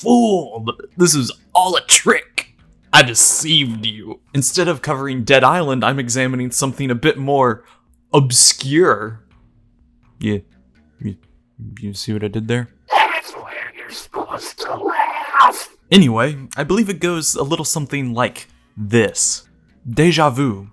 fooled. This is all a trick. I deceived you. Instead of covering Dead Island, I'm examining something a bit more obscure. Yeah, you see what I did there? That's where you're supposed to laugh. Anyway, I believe it goes a little something like this. Deja vu.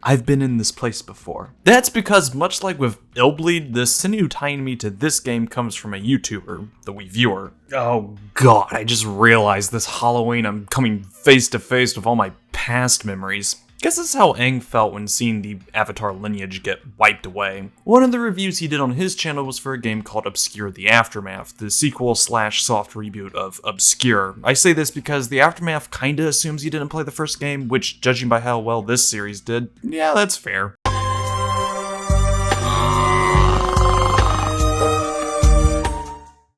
I've been in this place before. That's because, much like with Illbleed, the sinew tying me to this game comes from a YouTuber, the Wii Viewer. Oh god, I just realized this Halloween I'm coming face to face with all my past memories. Guess that's how Aang felt when seeing the Avatar lineage get wiped away. One of the reviews he did on his channel was for a game called ObsCure The Aftermath, the sequel/soft reboot of ObsCure. I say this because The Aftermath kinda assumes you didn't play the first game, which, judging by how well this series did, yeah, that's fair.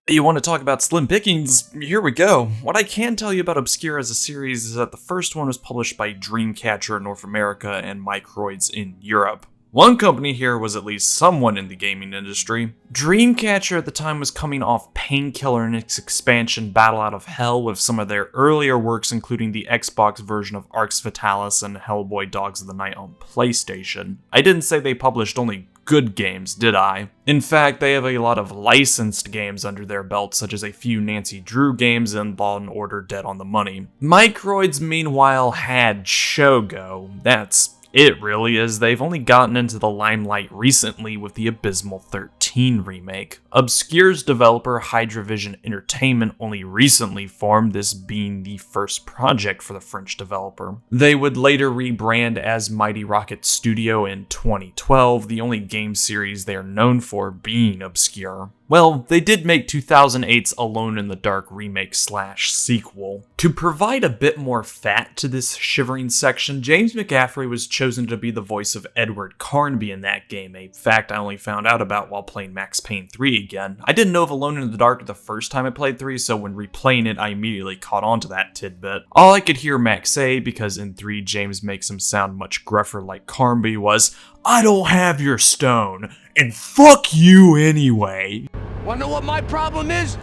You want to talk about slim pickings? Here we go. What I can tell you about ObsCure as a series is that the first one was published by Dreamcatcher in North America and Microids in Europe. One company here was at least someone in the gaming industry. Dreamcatcher at the time was coming off Painkiller and its expansion Battle Out of Hell with some of their earlier works including the Xbox version of Arx Fatalis and Hellboy Dogs of the Night on PlayStation. I didn't say they published only good games, did I? In fact, they have a lot of licensed games under their belt, such as a few Nancy Drew games and Law & Order Dead on the Money. Microids, meanwhile, had Shogo. That's it really, as they've only gotten into the limelight recently with the abysmal 13 remake. ObsCure's developer Hydravision Entertainment only recently formed, this being the first project for the French developer. They would later rebrand as Mighty Rocket Studio in 2012, the only game series they are known for being ObsCure. Well, they did make 2008's Alone in the Dark remake/sequel. To provide a bit more fat to this shivering section, James McCaffrey was chosen to be the voice of Edward Carnby in that game, a fact I only found out about while playing Max Payne 3 again. I didn't know of Alone in the Dark the first time I played 3, so when replaying it, I immediately caught on to that tidbit. All I could hear Max say, because in 3 James makes him sound much gruffer like Carnby, was, "I don't have your stone, and fuck you anyway." Wanna know what my problem is?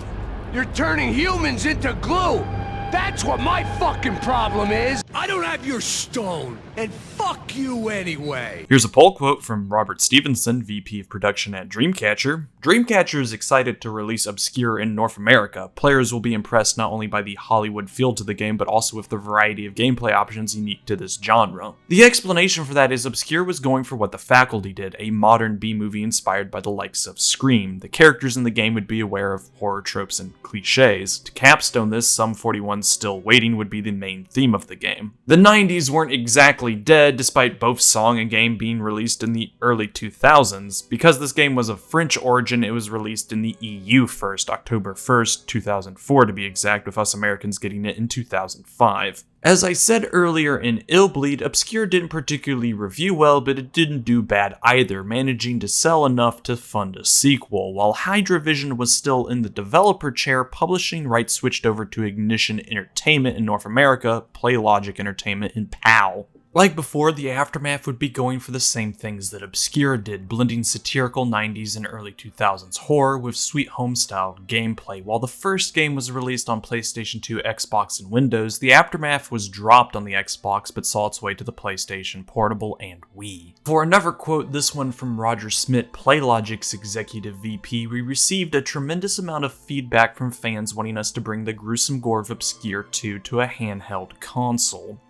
You're turning humans into glue! That's what my fucking problem is! I don't have your stone, and fuck you anyway! Here's a poll quote from Robert Stevenson, VP of Production at Dreamcatcher. Dreamcatcher is excited to release ObsCure in North America. Players will be impressed not only by the Hollywood feel to the game, but also with the variety of gameplay options unique to this genre. The explanation for that is ObsCure was going for what The Faculty did, a modern B-movie inspired by the likes of Scream. The characters in the game would be aware of horror tropes and cliches. To capstone this, Sum 41's Still Waiting would be the main theme of the game. The 90s weren't exactly dead, despite both song and game being released in the early 2000s. Because this game was of French origin, it was released in the EU first, October 1st, 2004 to be exact, with us Americans getting it in 2005. As I said earlier in Illbleed, ObsCure didn't particularly review well, but it didn't do bad either, managing to sell enough to fund a sequel. While Hydravision was still in the developer chair, publishing rights switched over to Ignition Entertainment in North America, Playlogic Entertainment in PAL. Like before, the Aftermath would be going for the same things that ObsCure did, blending satirical 90s and early 2000s horror with sweet home-style gameplay. While the first game was released on PlayStation 2, Xbox, and Windows, the Aftermath was dropped on the Xbox but saw its way to the PlayStation Portable and Wii. For another quote, this one from Roger Smith, Playlogic's executive VP, we received a tremendous amount of feedback from fans wanting us to bring the gruesome gore of ObsCure 2 to a handheld console.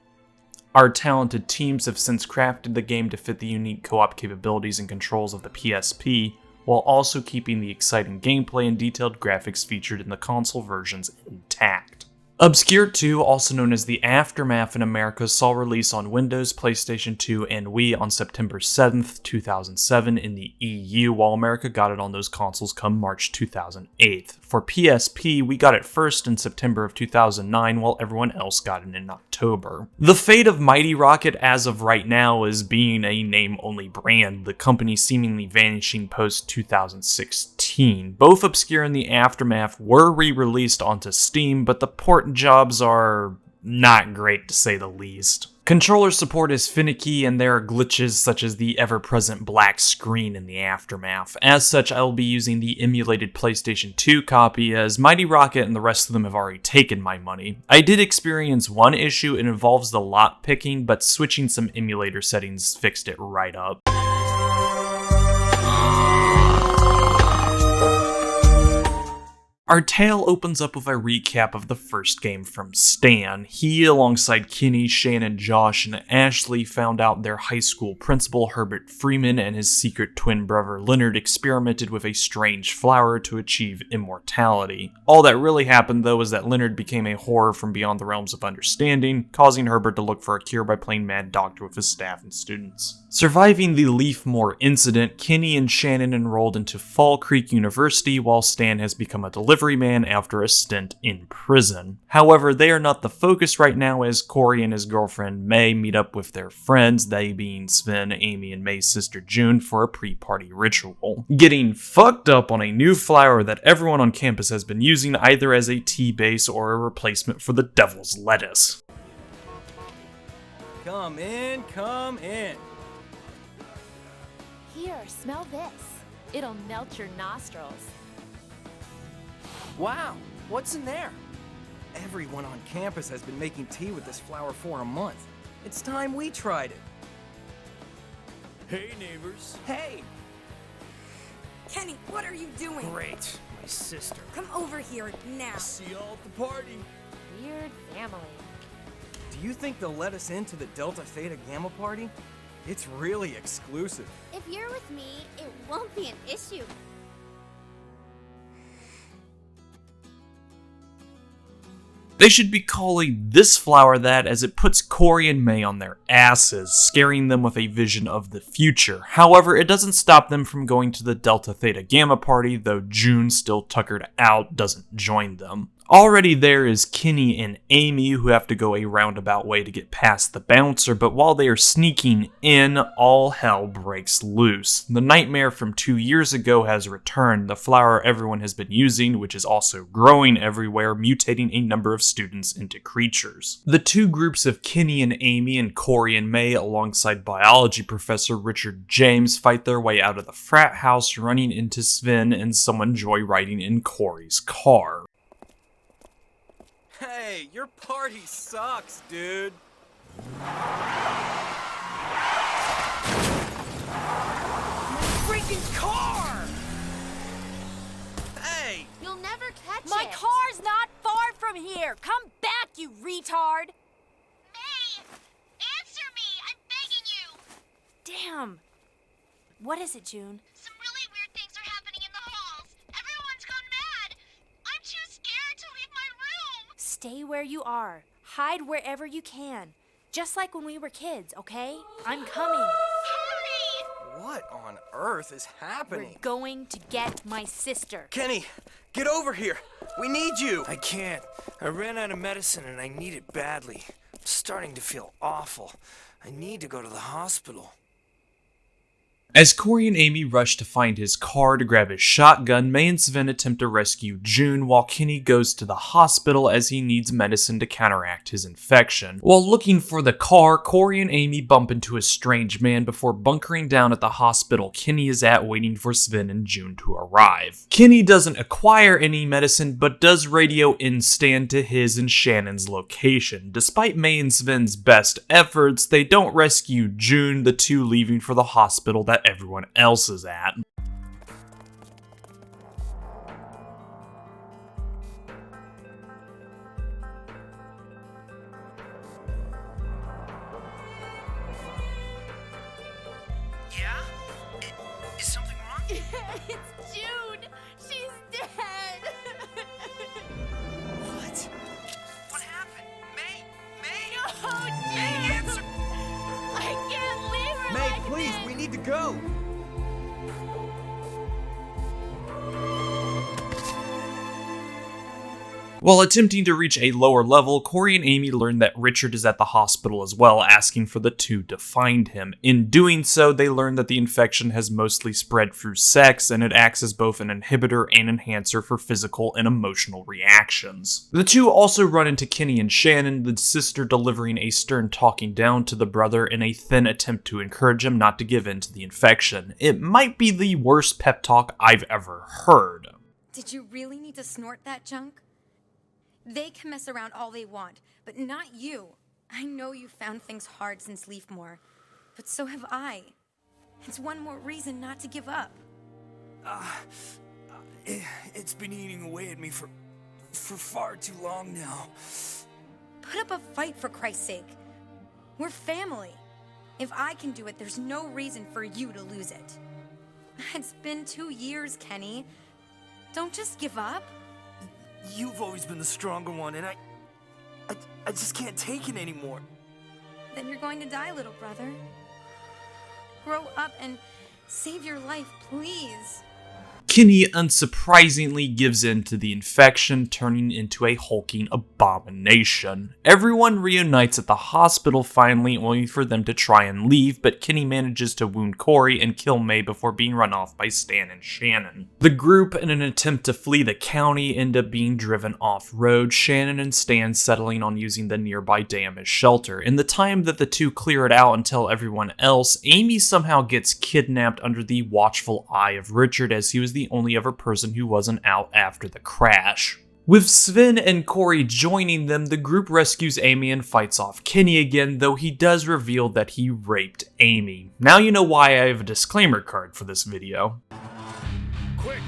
Our talented teams have since crafted the game to fit the unique co-op capabilities and controls of the PSP, while also keeping the exciting gameplay and detailed graphics featured in the console versions intact. ObsCure 2, also known as The Aftermath in America, saw release on Windows, PlayStation 2, and Wii on September 7th, 2007 in the EU, while America got it on those consoles come March 2008. For PSP, we got it first in September of 2009, while everyone else got it in October. The fate of Mighty Rocket as of right now is being a name-only brand, the company seemingly vanishing post-2016. Both ObsCure and The Aftermath were re-released onto Steam, but the port jobs are not great to say the least. Controller support is finicky, and there are glitches such as the ever-present black screen in the aftermath. As such, I will be using the emulated PlayStation 2 copy, as Mighty Rocket and the rest of them have already taken my money. I did experience one issue. It involves the lot picking, but switching some emulator settings fixed it right up. Our tale opens up with a recap of the first game from Stan. He, alongside Kenny, Shannon, Josh, and Ashley, found out their high school principal, Herbert Freeman, and his secret twin brother, Leonard, experimented with a strange flower to achieve immortality. All that really happened, though, is that Leonard became a horror from beyond the realms of understanding, causing Herbert to look for a cure by playing mad doctor with his staff and students. Surviving the Leafmore incident, Kenny and Shannon enrolled into Fall Creek University, while Stan has become a delivery man after a stint in prison. However, they are not the focus right now, as Corey and his girlfriend May meet up with their friends, they being Sven, Amy, and May's sister June, for a pre-party ritual. Getting fucked up on a new flower that everyone on campus has been using either as a tea base or a replacement for the devil's lettuce. Come in, come in. Here, smell this. It'll melt your nostrils. Wow, what's in there? Everyone on campus has been making tea with this flower for a month. It's time we tried it. Hey, neighbors. Hey! Kenny, what are you doing? Great, my sister. Come over here now. See y'all at the party. Weird family. Do you think they'll let us into the Delta Theta Gamma party? It's really exclusive. If you're with me, it won't be an issue. They should be calling this flower that, as it puts Corey and May on their asses, scaring them with a vision of the future. However, it doesn't stop them from going to the Delta Theta Gamma party, though June, still tuckered out, doesn't join them. Already there is Kenny and Amy, who have to go a roundabout way to get past the bouncer, but while they are sneaking in, all hell breaks loose. The nightmare from 2 years ago has returned, the flower everyone has been using, which is also growing everywhere, mutating a number of students into creatures. The two groups of Kenny and Amy and Corey and May, alongside biology professor Richard James, fight their way out of the frat house, running into Sven and someone joyriding in Corey's car. Hey, your party sucks, dude. Freaking car! Hey! You'll never catch My it. car's not far from here. Come back, you retard. May! Answer me! I'm begging you! Damn. What is it, June? Some really weird things are happening in the halls. Everyone's gone mad. I'm too scared to leave my room. Stay where you are. Hide wherever you can. Just like when we were kids, okay? I'm coming. Hurry! What on earth is happening? We're going to get my sister. Kenny, get over here. We need you. I can't. I ran out of medicine and I need it badly. I'm starting to feel awful. I need to go to the hospital. As Corey and Amy rush to find his car to grab his shotgun, May and Sven attempt to rescue June, while Kenny goes to the hospital as he needs medicine to counteract his infection. While looking for the car, Corey and Amy bump into a strange man before bunkering down at the hospital Kenny is at, waiting for Sven and June to arrive. Kenny doesn't acquire any medicine, but does radio in Stan to his and Shannon's location. Despite May and Sven's best efforts, they don't rescue June, the two leaving for the hospital that everyone else is at. Yeah? Is something wrong? It's June. She's dead. What? What happened? May? May? Oh, May, June. answer! I can't leave her May, like please, this. we need to go. While attempting to reach a lower level, Corey and Amy learn that Richard is at the hospital as well, asking for the two to find him. In doing so, they learn that the infection has mostly spread through sex, and it acts as both an inhibitor and enhancer for physical and emotional reactions. The two also run into Kenny and Shannon, the sister delivering a stern talking down to the brother in a thin attempt to encourage him not to give in to the infection. It might be the worst pep talk I've ever heard. Did you really need to snort that junk? They can mess around all they want, but not you. I know you found things hard since Leafmore, but so have I. It's one more reason not to give up. It's been eating away at me for far too long now. Put up a fight, for Christ's sake. We're family. If I can do it, there's no reason for you to lose it. It's been 2 years, Kenny. Don't just give up. You've always been the stronger one, and I just can't take it anymore. Then you're going to die, little brother. Grow up and save your life, please. Kenny unsurprisingly gives in to the infection, turning into a hulking abomination. Everyone reunites at the hospital finally, only for them to try and leave, but Kenny manages to wound Corey and kill May before being run off by Stan and Shannon. The group, in an attempt to flee the county, end up being driven off-road, Shannon and Stan settling on using the nearby dam as shelter. In the time that the two clear it out and tell everyone else, Amy somehow gets kidnapped under the watchful eye of Richard, as he was the only other person who wasn't out after the crash. With Sven and Corey joining them, the group rescues Amy and fights off Kenny again, though he does reveal that he raped Amy. Now you know why I have a disclaimer card for this video. Quick,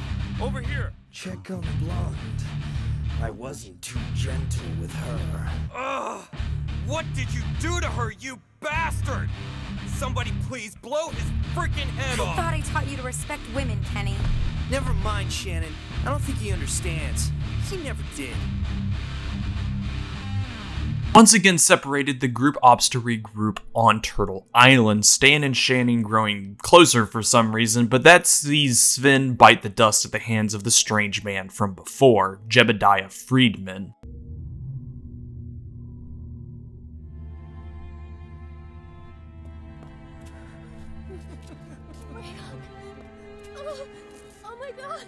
over here. Check on the blonde. I wasn't too gentle with her. Ugh! What did you do to her, you bastard? Somebody please blow his freaking head I off! thought I taught you to respect women, Kenny. Never mind, Shannon. I don't think he understands. He never did. Once again separated, the group opts to regroup on Turtle Island, Stan and Shannon growing closer for some reason, but that sees Sven bite the dust at the hands of the strange man from before, Jebediah Friedman. Oh my god!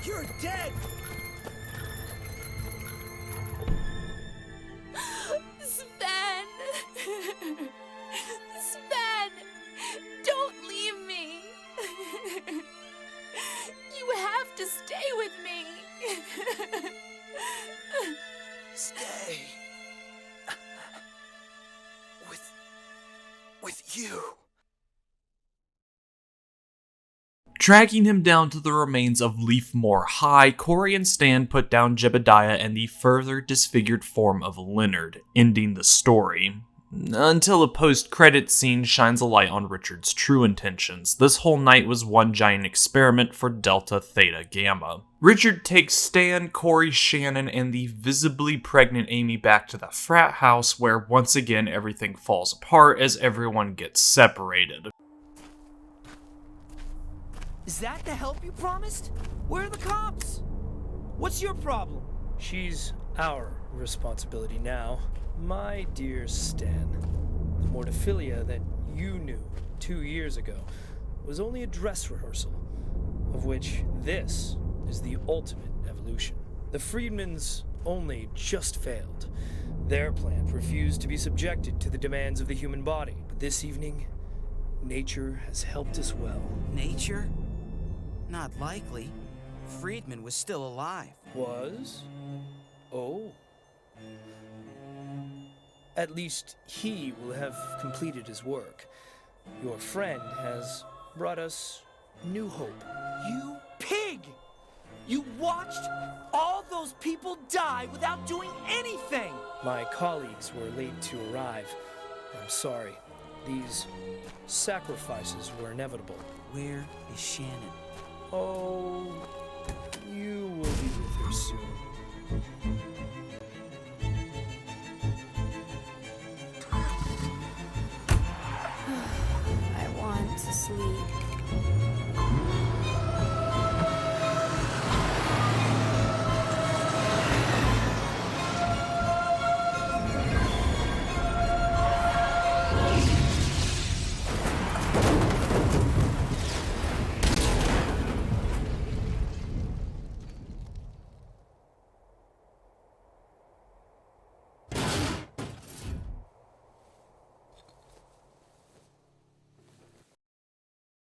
You're dead! Sven! Sven! Don't leave me! You have to stay with me! Stay. With you. Tracking him down to the remains of Leafmore High, Corey and Stan put down Jebediah and the further disfigured form of Leonard, ending the story. Until a post-credits scene shines a light on Richard's true intentions. This whole night was one giant experiment for Delta Theta Gamma. Richard takes Stan, Corey, Shannon, and the visibly pregnant Amy back to the frat house, where once again everything falls apart as everyone gets separated. Is that the help you promised? Where are the cops? What's your problem? She's our responsibility now, my dear Stan. The Mortifila that you knew 2 years ago was only a dress rehearsal, of which this is the ultimate evolution. The Friedmans only just failed. Their plant refused to be subjected to the demands of the human body. But this evening, nature has helped us well. Nature? Not likely. Friedman was still alive. Was? Oh. At least he will have completed his work. Your friend has brought us new hope. You pig! You watched all those people die without doing anything! My colleagues were late to arrive. I'm sorry. These sacrifices were inevitable. Where is Shannon? Oh, you will be with her soon. I want to sleep.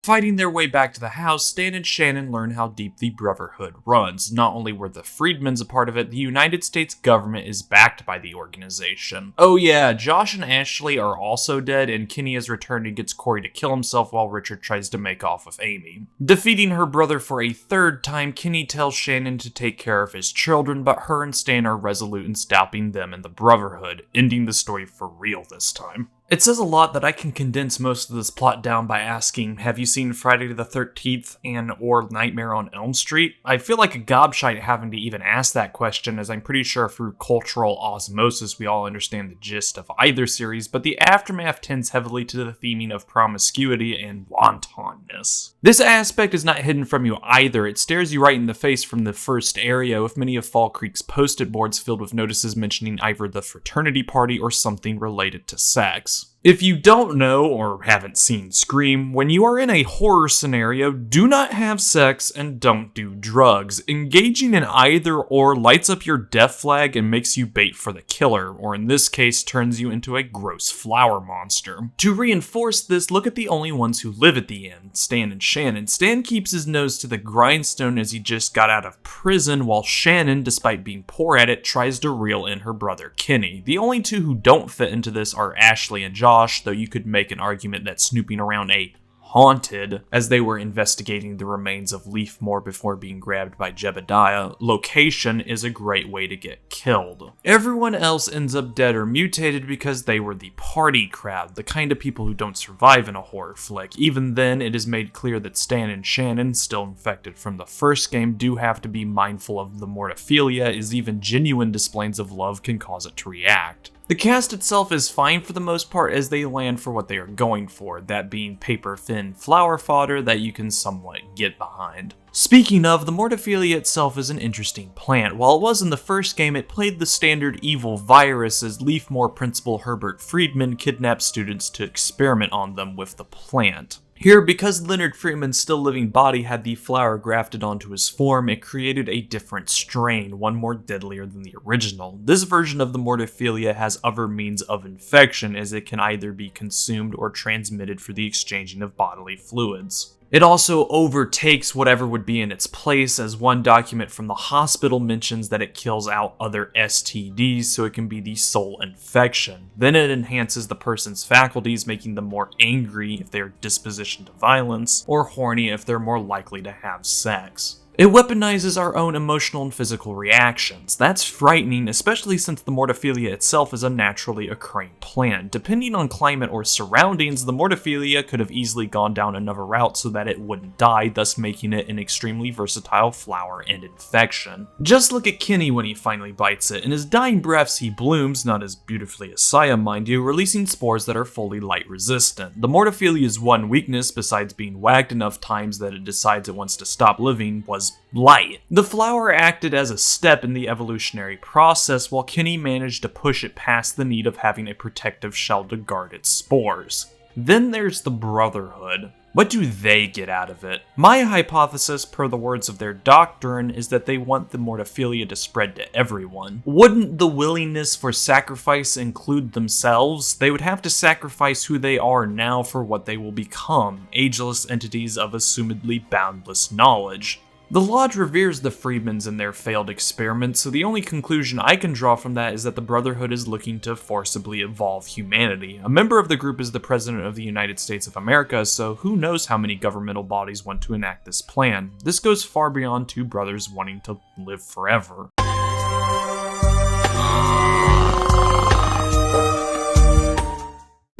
Fighting their way back to the house, Stan and Shannon learn how deep the Brotherhood runs. Not only were the Freedmens a part of it, the United States government is backed by the organization. Oh yeah, Josh and Ashley are also dead, and Kenny has returned and gets Corey to kill himself while Richard tries to make off with Amy. Defeating her brother for a third time, Kenny tells Shannon to take care of his children, but her and Stan are resolute in stopping them and the Brotherhood, ending the story for real this time. It says a lot that I can condense most of this plot down by asking, have you seen Friday the 13th and or Nightmare on Elm Street? I feel like a gobshite having to even ask that question, as I'm pretty sure through cultural osmosis we all understand the gist of either series, but the aftermath tends heavily to the theming of promiscuity and wantonness. This aspect is not hidden from you either. It stares you right in the face from the first area, with many of Fall Creek's post-it boards filled with notices mentioning either the fraternity party or something related to sex. If you don't know or haven't seen Scream, when you are in a horror scenario, do not have sex and don't do drugs. Engaging in either or lights up your death flag and makes you bait for the killer, or in this case turns you into a gross flower monster. To reinforce this, look at the only ones who live at the end, Stan and Shannon. Stan keeps his nose to the grindstone as he just got out of prison, while Shannon, despite being poor at it, tries to reel in her brother Kenny. The only two who don't fit into this are Ashley and Josh, though you could make an argument that snooping around a haunted, as they were investigating the remains of Leafmore before being grabbed by Jebediah, location is a great way to get killed. Everyone else ends up dead or mutated because they were the party crowd, the kind of people who don't survive in a horror flick. Even then, it is made clear that Stan and Shannon, still infected from the first game, do have to be mindful of the mortiphilia, as even genuine displays of love can cause it to react. The cast itself is fine for the most part, as they land for what they are going for, that being paper-thin flower fodder that you can somewhat get behind. Speaking of, the Mortifila itself is an interesting plant. While it was in the first game, it played the standard evil virus, as Leafmore principal Herbert Friedman kidnapped students to experiment on them with the plant. Here, because Leonard Freeman's still living body had the flower grafted onto his form, it created a different strain, one more deadlier than the original. This version of the Mortifila has other means of infection, as it can either be consumed or transmitted through the exchanging of bodily fluids. It also overtakes whatever would be in its place, as one document from the hospital mentions that it kills out other STDs, so it can be the sole infection. Then it enhances the person's faculties, making them more angry if they are dispositioned to violence, or horny if they're more likely to have sex. It weaponizes our own emotional and physical reactions. That's frightening, especially since the Mortifila itself is a naturally occurring plant. Depending on climate or surroundings, the Mortifila could have easily gone down another route so that it wouldn't die, thus making it an extremely versatile flower and infection. Just look at Kenny when he finally bites it. In his dying breaths, he blooms, not as beautifully as Saya, mind you, releasing spores that are fully light resistant. The Mortifilia's one weakness, besides being whacked enough times that it decides it wants to stop living, was light. The flower acted as a step in the evolutionary process, while Kenny managed to push it past the need of having a protective shell to guard its spores. Then there's the Brotherhood. What do they get out of it? My hypothesis, per the words of their doctrine, is that they want the Mortifila to spread to everyone. Wouldn't the willingness for sacrifice include themselves? They would have to sacrifice who they are now for what they will become, ageless entities of assumedly boundless knowledge. The Lodge reveres the Freedmens in their failed experiments, so the only conclusion I can draw from that is that the Brotherhood is looking to forcibly evolve humanity. A member of the group is the President of the United States of America, so who knows how many governmental bodies want to enact this plan. This goes far beyond two brothers wanting to live forever.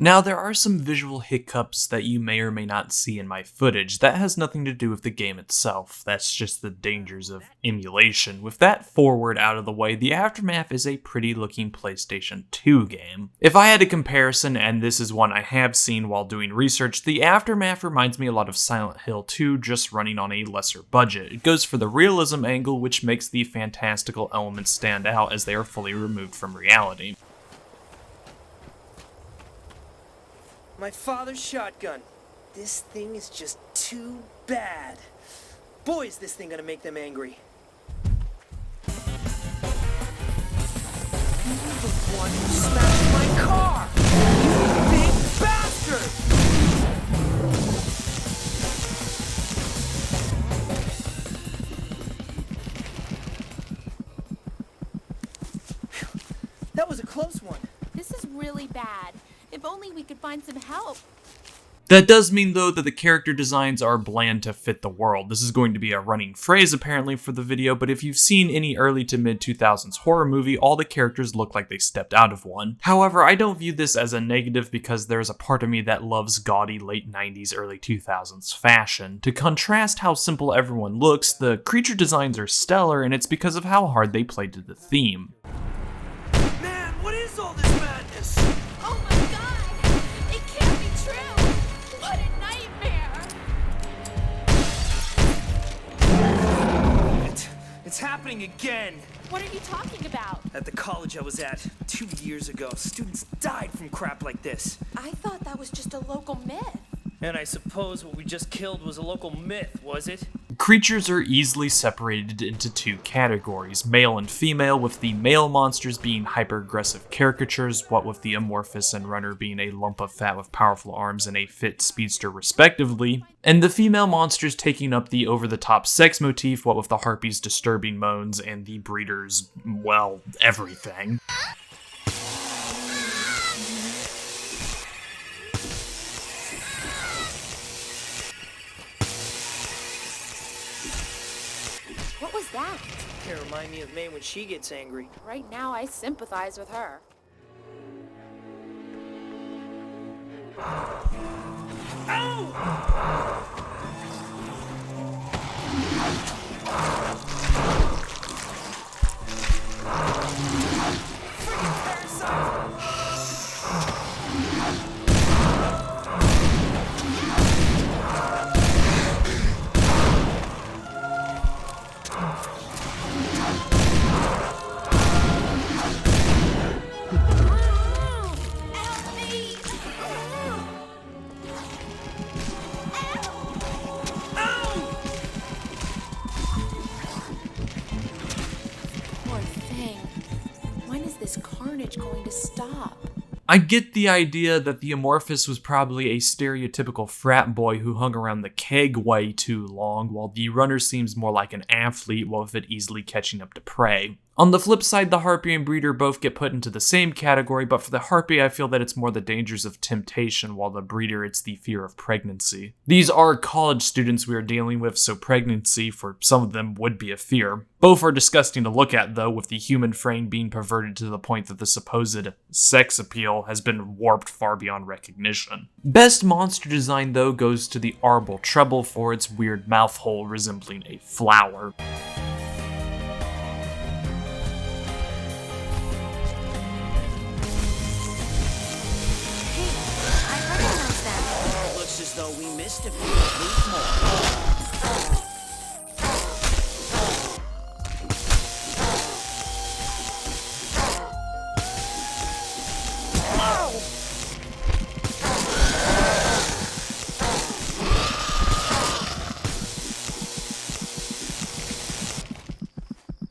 Now, there are some visual hiccups that you may or may not see in my footage. That has nothing to do with the game itself, that's just the dangers of emulation. With that forward out of the way, the Aftermath is a pretty looking PlayStation 2 game. If I had a comparison, and this is one I have seen while doing research, the Aftermath reminds me a lot of Silent Hill 2, just running on a lesser budget. It goes for the realism angle, which makes the fantastical elements stand out as they are fully removed from reality. My father's shotgun. This thing is just too bad. Boy, is this thing gonna make them angry. You're the one who smashed my car! You big bastard! That was a close one. This is really bad. If only we could find some help. That does mean, though, that the character designs are bland to fit the world. This is going to be a running phrase, apparently, for the video, but if you've seen any early to mid-2000s horror movie, all the characters look like they stepped out of one. However, I don't view this as a negative because there's a part of me that loves gaudy late 90s, early 2000s fashion. To contrast how simple everyone looks, the creature designs are stellar, and it's because of how hard they played to the theme. Man, what is all this madness? Oh my god! It can't be true! What a nightmare! It's happening again! What are you talking about? At the college I was at 2 years ago, students died from crap like this. I thought that was just a local myth. And I suppose what we just killed was a local myth, was it? Creatures are easily separated into two categories, male and female, with the male monsters being hyper-aggressive caricatures, what with the amorphous and runner being a lump of fat with powerful arms and a fit speedster respectively, and the female monsters taking up the over-the-top sex motif, what with the harpies' disturbing moans and the breeders, well, everything. What was that? It reminds me of May when she gets angry. Right now, I sympathize with her. Carnage going to stop? I get the idea that the Amorphous was probably a stereotypical frat boy who hung around the keg way too long, while the Runner seems more like an athlete, with it easily catching up to prey. On the flip side, the Harpy and Breeder both get put into the same category, but for the Harpy I feel that it's more the dangers of temptation, while the Breeder it's the fear of pregnancy. These are college students we are dealing with, so pregnancy for some of them would be a fear. Both are disgusting to look at though, with the human frame being perverted to the point that the supposed sex appeal has been warped far beyond recognition. Best monster design though goes to the Arbol Treble for its weird mouth hole resembling a flower. As though we missed a few, at least more.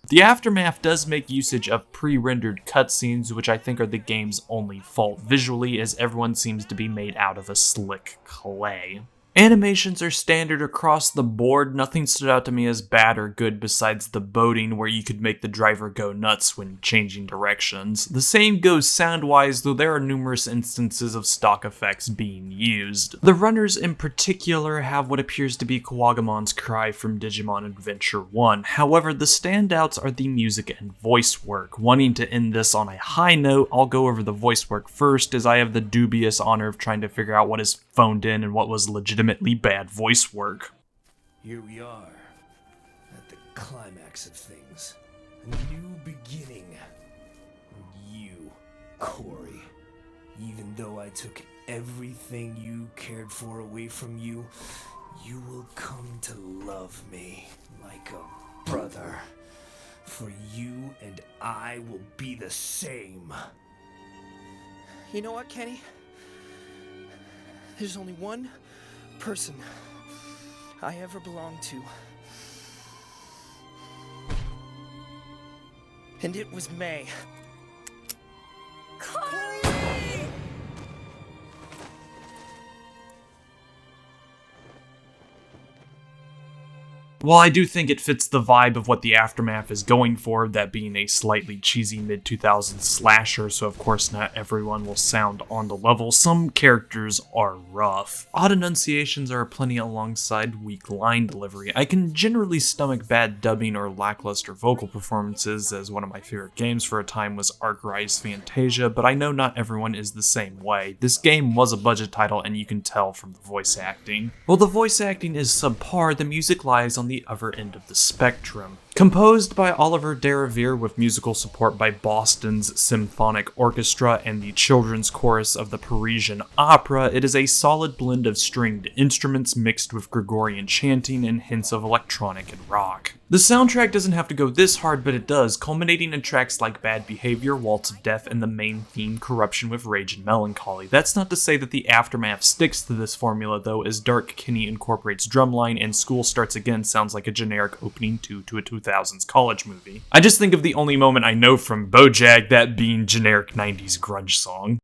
The Aftermath does make usage of pre-rendered cutscenes, which I think are the game's only fault visually, as everyone seems to be made out of a slick clay. Animations are standard across the board, nothing stood out to me as bad or good besides the boating where you could make the driver go nuts when changing directions. The same goes sound-wise, though there are numerous instances of stock effects being used. The runners in particular have what appears to be Kawagamon's cry from Digimon Adventure 1, however the standouts are the music and voice work. Wanting to end this on a high note, I'll go over the voice work first, as I have the dubious honor of trying to figure out what is phoned in and what was legitimately bad voice work. Here we are, at the climax of things. A new beginning. And you, Corey, even though I took everything you cared for away from you, you will come to love me like a brother. For you and I will be the same. You know what, Kenny? There's only one person I ever belonged to. And it was May. While I do think it fits the vibe of what the Aftermath is going for, that being a slightly cheesy mid-2000s slasher, so of course not everyone will sound on the level, some characters are rough. Odd enunciations are aplenty alongside weak line delivery. I can generally stomach bad dubbing or lackluster vocal performances, as one of my favorite games for a time was Arc Rise Fantasia, but I know not everyone is the same way. This game was a budget title and you can tell from the voice acting. While the voice acting is subpar, the music lies on the other end of the spectrum. Composed by Oliver Deravere with musical support by Boston's Symphonic Orchestra and the children's chorus of the Parisian Opera, it is a solid blend of stringed instruments mixed with Gregorian chanting and hints of electronic and rock. The soundtrack doesn't have to go this hard, but it does, culminating in tracks like Bad Behavior, Waltz of Death, and the main theme, Corruption with Rage and Melancholy. That's not to say that the Aftermath sticks to this formula though, as Dark Kenny incorporates drumline and School Starts Again sounds like a generic opening to a 2000s college movie. I just think of the only moment I know from BoJack, that being generic 90s grunge song.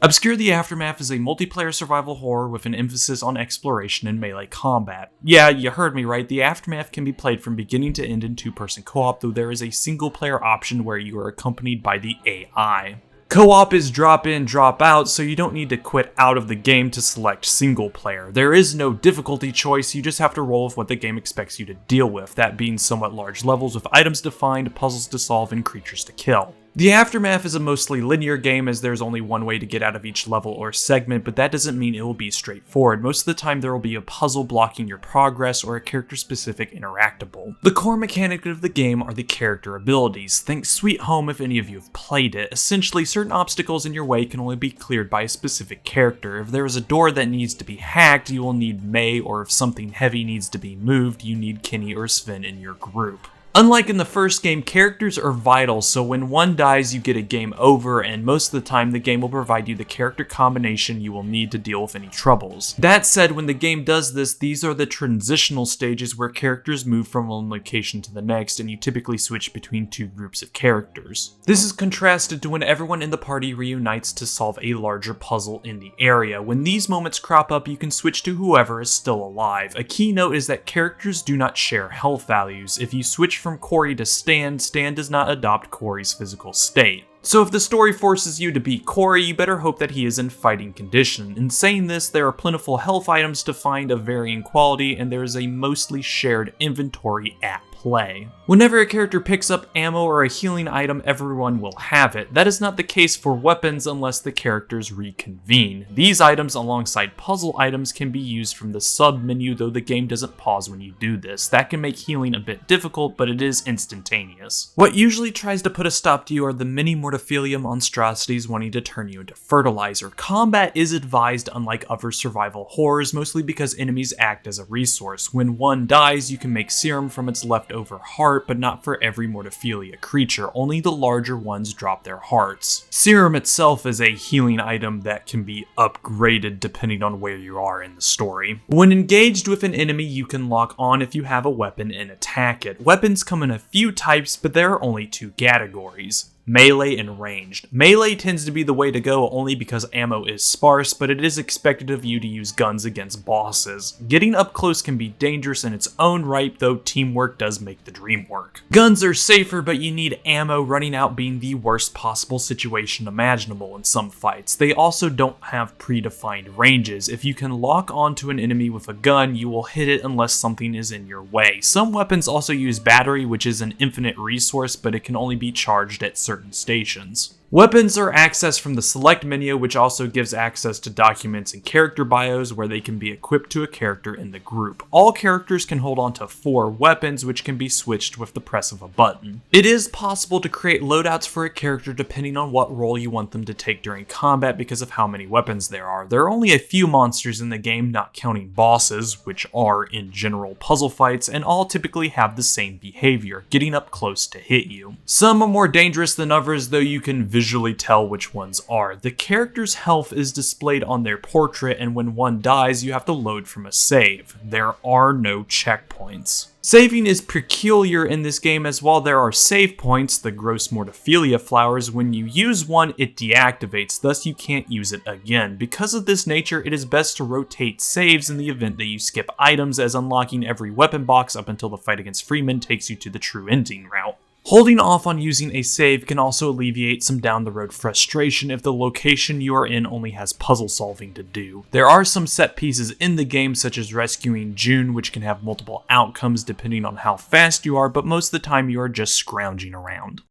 ObsCure the Aftermath is a multiplayer survival horror with an emphasis on exploration and melee combat. Yeah, you heard me right, the Aftermath can be played from beginning to end in two-person co-op, though there is a single-player option where you are accompanied by the AI. Co-op is drop in, drop out, so you don't need to quit out of the game to select single player. There is no difficulty choice, you just have to roll with what the game expects you to deal with, that being somewhat large levels with items defined, puzzles to solve, and creatures to kill. The Aftermath is a mostly linear game as there's only one way to get out of each level or segment, but that doesn't mean it will be straightforward. Most of the time there will be a puzzle blocking your progress or a character-specific interactable. The core mechanic of the game are the character abilities. Think Sweet Home if any of you have played it. Essentially, certain obstacles in your way can only be cleared by a specific character. If there is a door that needs to be hacked, you will need May, or if something heavy needs to be moved, you need Kenny or Sven in your group. Unlike in the first game, characters are vital, so when one dies you get a game over, and most of the time the game will provide you the character combination you will need to deal with any troubles. That said, when the game does this, these are the transitional stages where characters move from one location to the next, and you typically switch between two groups of characters. This is contrasted to when everyone in the party reunites to solve a larger puzzle in the area. When these moments crop up, you can switch to whoever is still alive. A key note is that characters do not share health values. If you switch from Corey to Stan, Stan does not adopt Corey's physical state. So if the story forces you to beat Corey, you better hope that he is in fighting condition. In saying this, there are plentiful health items to find of varying quality, and there is a mostly shared inventory at play. Whenever a character picks up ammo or a healing item, everyone will have it. That is not the case for weapons unless the characters reconvene. These items alongside puzzle items can be used from the sub menu, though the game doesn't pause when you do this. That can make healing a bit difficult, but it is instantaneous. What usually tries to put a stop to you are the many Mortifila monstrosities wanting to turn you into fertilizer. Combat is advised unlike other survival horrors, mostly because enemies act as a resource. When one dies, you can make serum from its leftover heart, but not for every Mortifila creature. Only the larger ones drop their hearts. Serum itself is a healing item that can be upgraded depending on where you are in the story. When engaged with an enemy, you can lock on if you have a weapon and attack it. Weapons come in a few types, but there are only two categories: Melee and ranged. Melee tends to be the way to go only because ammo is sparse, but it is expected of you to use guns against bosses. Getting up close can be dangerous in its own right, though teamwork does make the dream work. Guns are safer, but you need ammo, running out being the worst possible situation imaginable in some fights. They also don't have predefined ranges. If you can lock onto an enemy with a gun, you will hit it unless something is in your way. Some weapons also use battery, which is an infinite resource, but it can only be charged at certain stations. Weapons are accessed from the select menu, which also gives access to documents and character bios where they can be equipped to a character in the group. All characters can hold on to 4 weapons, which can be switched with the press of a button. It is possible to create loadouts for a character depending on what role you want them to take during combat because of how many weapons there are. There are only a few monsters in the game, not counting bosses, which are, in general, puzzle fights, and all typically have the same behavior, getting up close to hit you. Some are more dangerous than others, though you can visually tell which ones are. The character's health is displayed on their portrait, and when one dies, you have to load from a save. There are no checkpoints. Saving is peculiar in this game, as while there are save points, the gross Mortifila flowers, when you use one, it deactivates, thus you can't use it again. Because of this nature, it is best to rotate saves in the event that you skip items, as unlocking every weapon box up until the fight against Freeman takes you to the true ending route. Holding off on using a save can also alleviate some down the road frustration if the location you are in only has puzzle solving to do. There are some set pieces in the game, such as rescuing June, which can have multiple outcomes depending on how fast you are, but most of the time you are just scrounging around.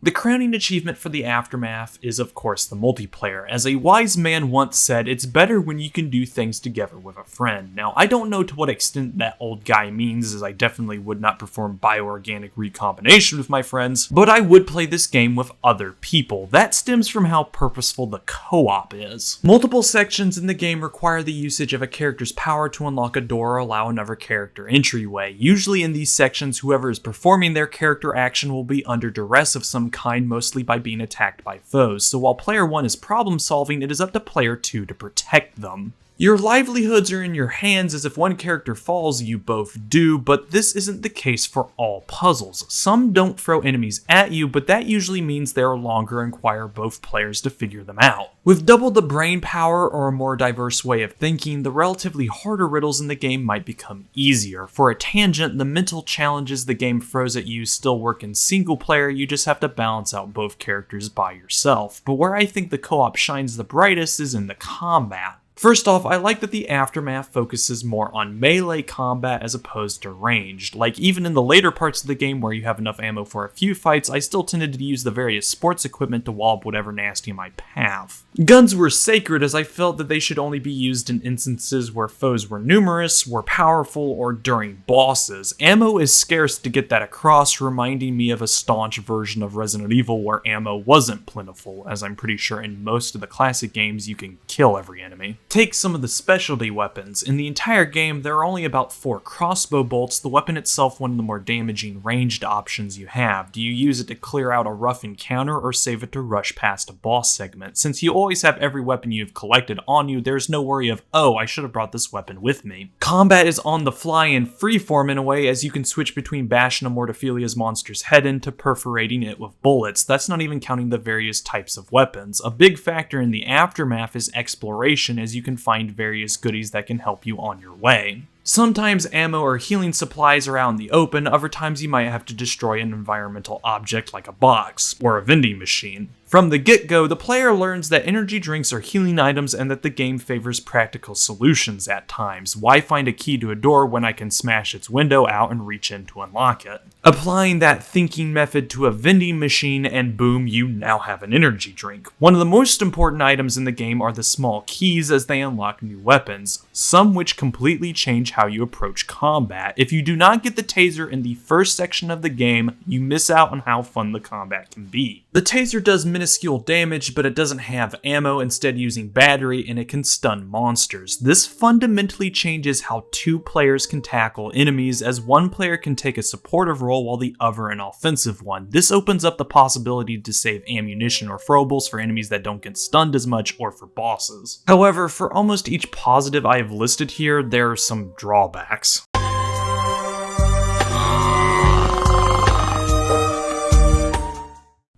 The crowning achievement for the Aftermath is of course the multiplayer. As a wise man once said, it's better when you can do things together with a friend. Now, I don't know to what extent that old guy means, as I definitely would not perform bioorganic recombination with my friends, but I would play this game with other people. That stems from how purposeful the co-op is. Multiple sections in the game require the usage of a character's power to unlock a door or allow another character entryway. Usually in these sections, whoever is performing their character action will be under duress of some kind, mostly by being attacked by foes, so while player 1 is problem solving, it is up to player 2 to protect them. Your livelihoods are in your hands, as if one character falls, you both do, but this isn't the case for all puzzles. Some don't throw enemies at you, but that usually means they are longer and require both players to figure them out. With double the brain power or a more diverse way of thinking, the relatively harder riddles in the game might become easier. For a tangent, the mental challenges the game throws at you still work in single player, you just have to balance out both characters by yourself. But where I think the co-op shines the brightest is in the combat. First off, I like that the Aftermath focuses more on melee combat as opposed to ranged. Like, even in the later parts of the game where you have enough ammo for a few fights, I still tended to use the various sports equipment to wall up whatever nasty might path. Guns were sacred, as I felt that they should only be used in instances where foes were numerous, were powerful, or during bosses. Ammo is scarce to get that across, reminding me of a staunch version of Resident Evil where ammo wasn't plentiful, as I'm pretty sure in most of the classic games you can kill every enemy. Take some of the specialty weapons. In the entire game, there are only about 4 crossbow bolts, the weapon itself one of the more damaging ranged options you have. Do you use it to clear out a rough encounter or save it to rush past a boss segment? Since you always have every weapon you've collected on you, there's no worry of, oh, I should have brought this weapon with me. Combat is on the fly and freeform in a way, as you can switch between bashing a Mortifilia's monster's head into perforating it with bullets. That's not even counting the various types of weapons. A big factor in the Aftermath is exploration, as you can find various goodies that can help you on your way. Sometimes ammo or healing supplies are out in the open, other times you might have to destroy an environmental object like a box or a vending machine. From the get-go, the player learns that energy drinks are healing items and that the game favors practical solutions at times. Why find a key to a door when I can smash its window out and reach in to unlock it? Applying that thinking method to a vending machine and boom, you now have an energy drink. One of the most important items in the game are the small keys, as they unlock new weapons, some which completely change how you approach combat. If you do not get the taser in the first section of the game, you miss out on how fun the combat can be. The taser does minuscule damage, but it doesn't have ammo, instead using battery, and it can stun monsters. This fundamentally changes how 2 players can tackle enemies, as one player can take a supportive role while the other an offensive one. This opens up the possibility to save ammunition or throwables for enemies that don't get stunned as much, or for bosses. However, for almost each positive I have listed here, there are some drawbacks.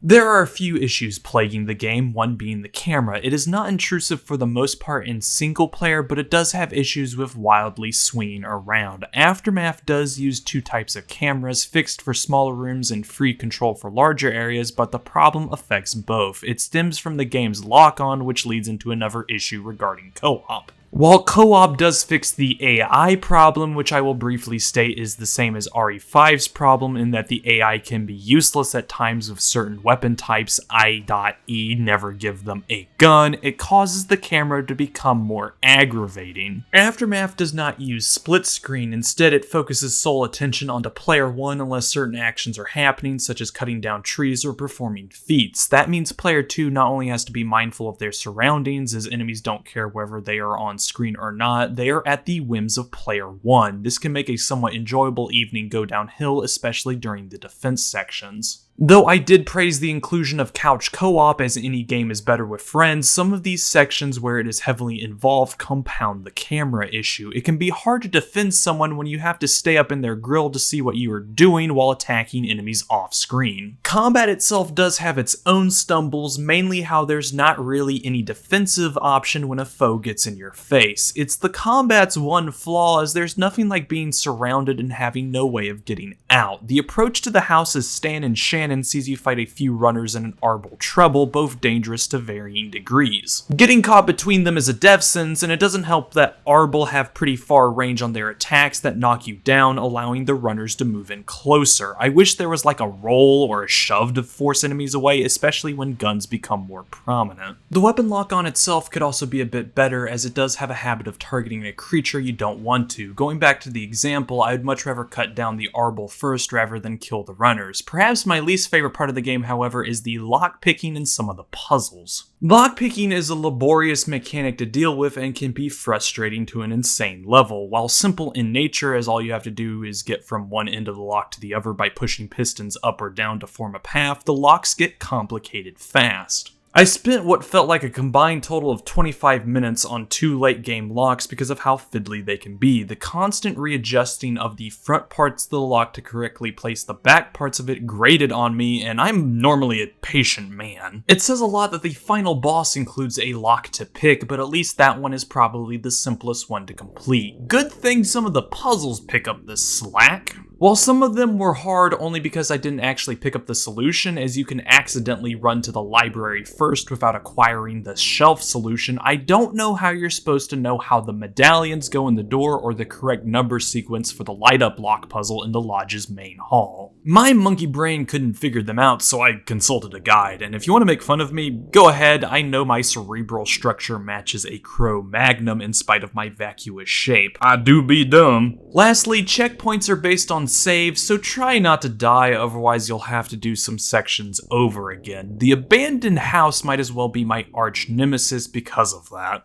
There are a few issues plaguing the game, one being the camera. It is not intrusive for the most part in single player, but it does have issues with wildly swinging around. Aftermath does use two types of cameras, fixed for smaller rooms and free control for larger areas, but the problem affects both. It stems from the game's lock-on, which leads into another issue regarding co-op. While co-op does fix the AI problem, which I will briefly state is the same as RE5's problem in that the AI can be useless at times with certain weapon types, i.e. never give them a gun, it causes the camera to become more aggravating. Aftermath does not use split screen, instead it focuses sole attention onto player 1 unless certain actions are happening, such as cutting down trees or performing feats. That means player 2 not only has to be mindful of their surroundings, as enemies don't care whether they are on screen or not, they are at the whims of player 1. This can make a somewhat enjoyable evening go downhill, especially during the defense sections. Though I did praise the inclusion of couch co-op as any game is better with friends, some of these sections where it is heavily involved compound the camera issue. It can be hard to defend someone when you have to stay up in their grill to see what you are doing while attacking enemies off screen. Combat itself does have its own stumbles, mainly how there's not really any defensive option when a foe gets in your face. It's the combat's one flaw, as there's nothing like being surrounded and having no way of getting out. The approach to the house is Stan and Shannon sees you fight a few runners in an arbal trouble, both dangerous to varying degrees. Getting caught between them is a death sentence, and it doesn't help that arbal have pretty far range on their attacks that knock you down, allowing the runners to move in closer. I wish there was like a roll or a shove to force enemies away, especially when guns become more prominent. The weapon lock-on itself could also be a bit better, as it does have a habit of targeting a creature you don't want to. Going back to the example, I would much rather cut down the arbal first rather than kill the runners. Perhaps my least favorite part of the game, however, is the lockpicking in some of the puzzles. Lockpicking is a laborious mechanic to deal with and can be frustrating to an insane level. While simple in nature, as all you have to do is get from one end of the lock to the other by pushing pistons up or down to form a path, the locks get complicated fast. I spent what felt like a combined total of 25 minutes on 2 late game locks because of how fiddly they can be. The constant readjusting of the front parts of the lock to correctly place the back parts of it grated on me, and I'm normally a patient man. It says a lot that the final boss includes a lock to pick, but at least that one is probably the simplest one to complete. Good thing some of the puzzles pick up this slack. While some of them were hard only because I didn't actually pick up the solution, as you can accidentally run to the library first without acquiring the shelf solution, I don't know how you're supposed to know how the medallions go in the door or the correct number sequence for the light up lock puzzle in the lodge's main hall. My monkey brain couldn't figure them out, so I consulted a guide, and if you want to make fun of me, go ahead. I know my cerebral structure matches a Cro-Magnon in spite of my vacuous shape. I do be dumb. Lastly, checkpoints are based on save, so try not to die, otherwise you'll have to do some sections over again. The abandoned house might as well be my arch nemesis because of that.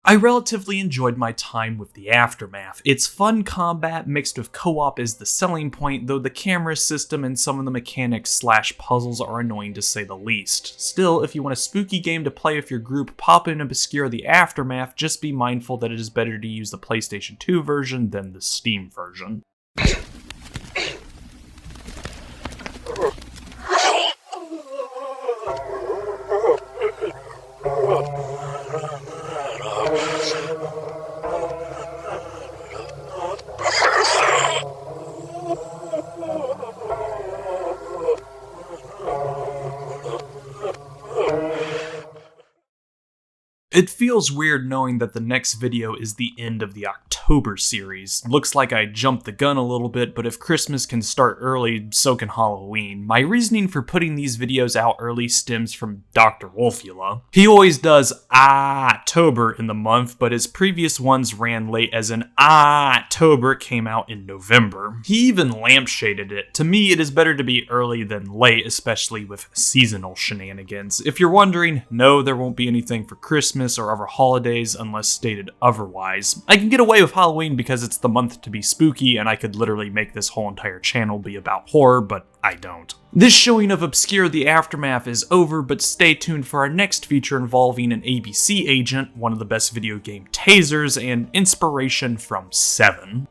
I relatively enjoyed my time with the Aftermath. Its fun combat mixed with co-op is the selling point, though the camera system and some of the mechanics / puzzles are annoying to say the least. Still, if you want a spooky game to play with your group, pop in and obscure the Aftermath, just be mindful that it is better to use the PlayStation 2 version than the Steam version. It feels weird knowing that the next video is the end of the October series. Looks like I jumped the gun a little bit, but if Christmas can start early, so can Halloween. My reasoning for putting these videos out early stems from Dr. Wolfula. He always does October in the month, but his previous ones ran late, as in October came out in November. He even lampshaded it. To me, it is better to be early than late, especially with seasonal shenanigans. If you're wondering, no, there won't be anything for Christmas or other holidays unless stated otherwise. I can get away with Halloween because it's the month to be spooky, and I could literally make this whole entire channel be about horror, but I don't. This showing of ObsCure the Aftermath is over, but stay tuned for our next feature involving an ABC agent, one of the best video game tasers, and inspiration from Seven.